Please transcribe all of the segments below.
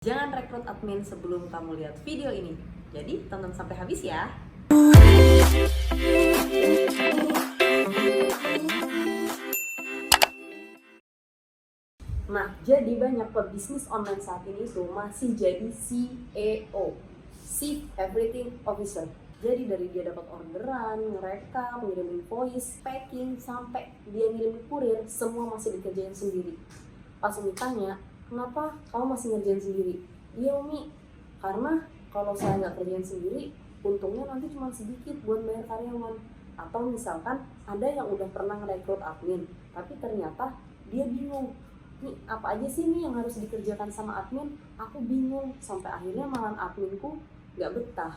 Jangan rekrut admin sebelum kamu lihat video ini. Jadi, tonton sampai habis ya. Nah, jadi banyak pebisnis online saat ini tuh masih jadi CEO, Chief Everything Officer. Jadi dari dia dapat orderan, ngerekam, ngirim invoice, packing, sampai dia ngirim kurir, semua masih dikerjain sendiri. Pas Umi tanya, kenapa kamu masih ngerjain sendiri? Iya Umi, karena kalau saya nggak kerjain sendiri, untungnya nanti cuma sedikit buat bayar karyawan. Atau misalkan ada yang udah pernah ngerekrut admin, tapi ternyata dia bingung, nih apa aja sih nih yang harus dikerjakan sama admin? Aku bingung, sampai akhirnya malah adminku nggak betah.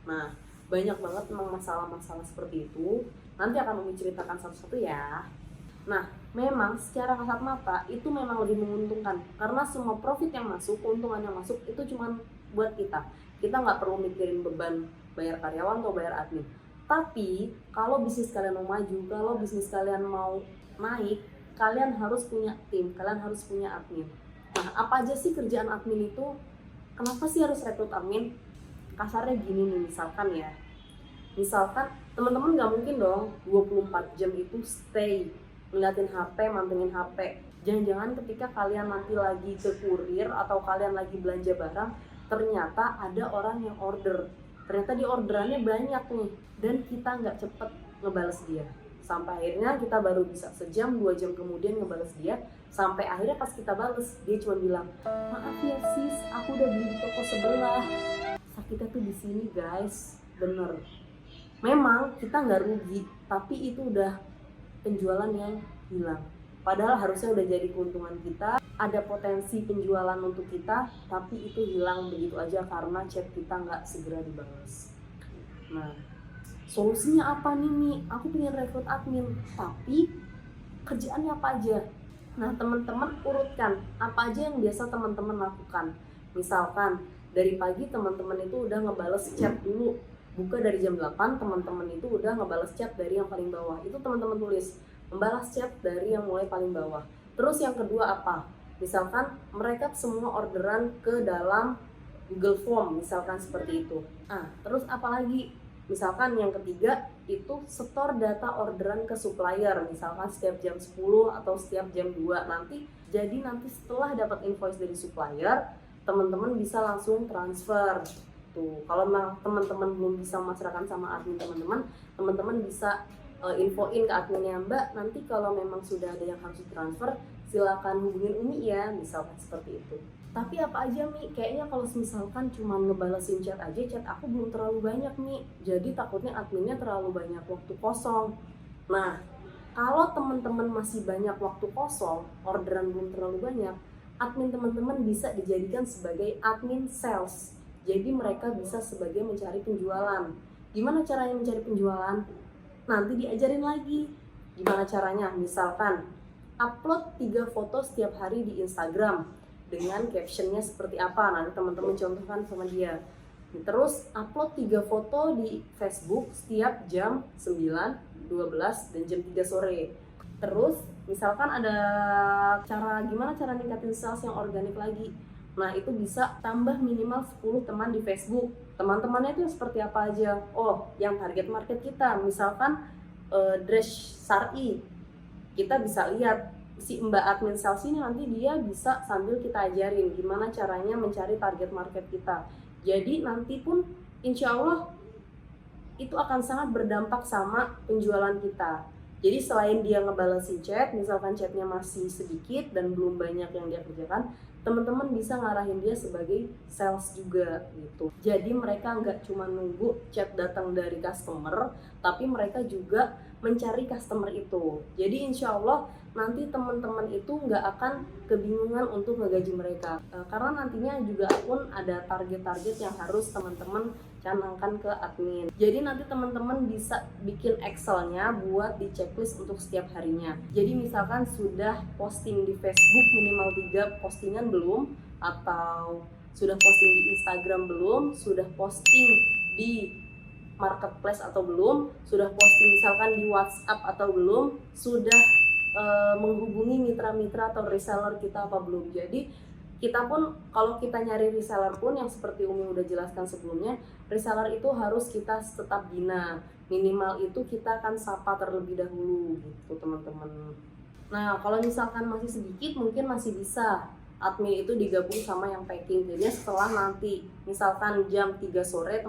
Nah, banyak banget memang masalah-masalah seperti itu. Nanti akan Umi ceritakan satu-satu ya. Nah, memang secara kasat mata itu memang lebih menguntungkan karena semua profit yang masuk, keuntungan yang masuk itu cuma buat kita. Kita nggak perlu mikirin beban bayar karyawan atau bayar admin. Tapi kalau bisnis kalian mau maju, kalau bisnis kalian mau naik, kalian harus punya tim, kalian harus punya admin. Nah, apa aja sih kerjaan admin itu? Kenapa sih harus rekrut admin? Kasarnya gini nih, misalkan teman-teman nggak mungkin dong 24 jam itu stay ngeliatin HP, mantengin HP. Jangan-jangan ketika kalian nanti lagi ke kurir atau kalian lagi belanja barang, ternyata ada orang yang order. Ternyata di orderannya banyak nih, dan kita nggak cepet ngebales dia. Sampai akhirnya kita baru bisa sejam, 2 jam kemudian ngebales dia. Sampai akhirnya pas kita bales, dia cuma bilang, maaf ya sis, aku udah beli di toko sebelah. Sakitnya tuh di sini guys, bener. Memang kita nggak rugi, tapi itu udah penjualan yang hilang. Padahal harusnya udah jadi keuntungan kita, ada potensi penjualan untuk kita, tapi itu hilang begitu aja karena chat kita nggak segera dibalas. Nah, solusinya apa nih? Aku pengen rekrut admin, tapi kerjaannya apa aja? Nah, teman-teman urutkan apa aja yang biasa teman-teman lakukan. Misalkan dari pagi teman-teman itu udah ngebales chat dulu. Buka dari jam 8, teman-teman itu udah ngebales chat dari yang paling bawah. Itu teman-teman tulis, membalas chat dari yang mulai paling bawah. Terus yang kedua apa? Misalkan mereka semua orderan ke dalam Google Form, misalkan seperti itu. Terus apa lagi? Misalkan yang ketiga itu store data orderan ke supplier, misalkan setiap jam 10 atau setiap jam 2 nanti. Jadi nanti setelah dapat invoice dari supplier, teman-teman bisa langsung transfer. Kalau teman-teman belum bisa memasrahkan sama admin teman-teman bisa infoin ke adminnya, Mbak, nanti kalau memang sudah ada yang harus transfer, silakan hubungin Umi ya, misalkan seperti itu. Tapi apa aja Mi, kayaknya kalau misalkan cuma ngebalasin chat aja, chat aku belum terlalu banyak Mi, jadi takutnya adminnya terlalu banyak waktu kosong. Nah, kalau teman-teman masih banyak waktu kosong, orderan belum terlalu banyak, admin teman-teman bisa dijadikan sebagai admin sales. Jadi mereka bisa sebagai mencari penjualan. Gimana caranya mencari penjualan? Nanti diajarin lagi. Gimana caranya? Misalkan upload 3 foto setiap hari di Instagram dengan captionnya seperti apa. Nanti teman-teman contohkan sama dia. Terus upload 3 foto di Facebook setiap jam 9, 12, dan jam 3 sore. Terus misalkan ada gimana cara ningkatin sales yang organik lagi. Nah, itu bisa tambah minimal 10 teman di Facebook. Teman-temannya itu seperti apa aja? Oh, yang target market kita. Misalkan dress syar'i. Kita bisa lihat si Mbak admin sales ini nanti dia bisa sambil kita ajarin gimana caranya mencari target market kita. Jadi nanti pun insya Allah itu akan sangat berdampak sama penjualan kita. Jadi selain dia ngebalesin chat, misalkan chatnya masih sedikit dan belum banyak yang dia kerjakan, teman-teman bisa ngarahin dia sebagai sales juga gitu. Jadi mereka nggak cuma nunggu chat datang dari customer, tapi mereka juga mencari customer itu. Jadi insya Allah nanti teman-teman itu nggak akan kebingungan untuk ngegaji mereka. Karena nantinya juga pun ada target-target yang harus teman-teman canangkan ke admin. Jadi nanti teman-teman bisa bikin Excel-nya buat di checklist untuk setiap harinya. Jadi misalkan sudah posting di Facebook minimal 3 postingan belum, atau sudah posting di Instagram belum, sudah posting di marketplace atau belum, sudah posting misalkan di WhatsApp atau belum, sudah menghubungi mitra-mitra atau reseller kita apa belum. Jadi Kita pun kalau kita nyari reseller pun yang seperti Umi udah jelaskan sebelumnya, reseller itu harus kita tetap bina. Minimal itu kita akan sapa terlebih dahulu gitu teman-teman. Nah kalau misalkan masih sedikit mungkin masih bisa admin itu digabung sama yang packing. Jadi setelah nanti misalkan jam 3 sore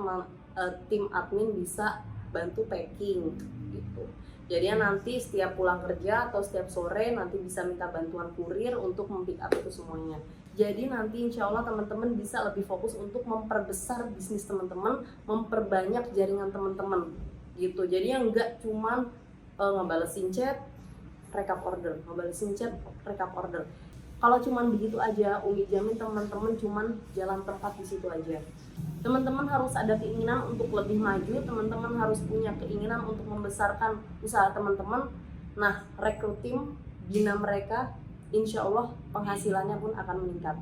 tim admin bisa bantu packing gitu. Jadi nanti setiap pulang kerja atau setiap sore nanti bisa minta bantuan kurir untuk mempick up itu semuanya. Jadi nanti insya Allah teman-teman bisa lebih fokus untuk memperbesar bisnis teman-teman, memperbanyak jaringan teman-teman gitu. Jadi yang enggak cuman ngebalesin chat, rekap order, ngebalesin chat, rekap order. Kalau cuman begitu aja, Umi jamin teman-teman cuman jalan tempat di situ aja. Teman-teman harus ada keinginan untuk lebih maju, teman-teman harus punya keinginan untuk membesarkan usaha teman-teman. Nah, rekrut tim, bina mereka, insya Allah penghasilannya pun akan meningkat.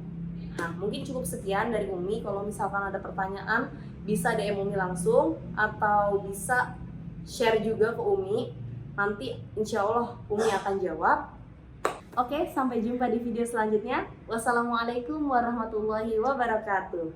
Nah, mungkin cukup sekian dari Umi. Kalau misalkan ada pertanyaan, bisa DM Umi langsung atau bisa share juga ke Umi. Nanti insya Allah Umi akan jawab. Oke, sampai jumpa di video selanjutnya. Wassalamualaikum warahmatullahi wabarakatuh.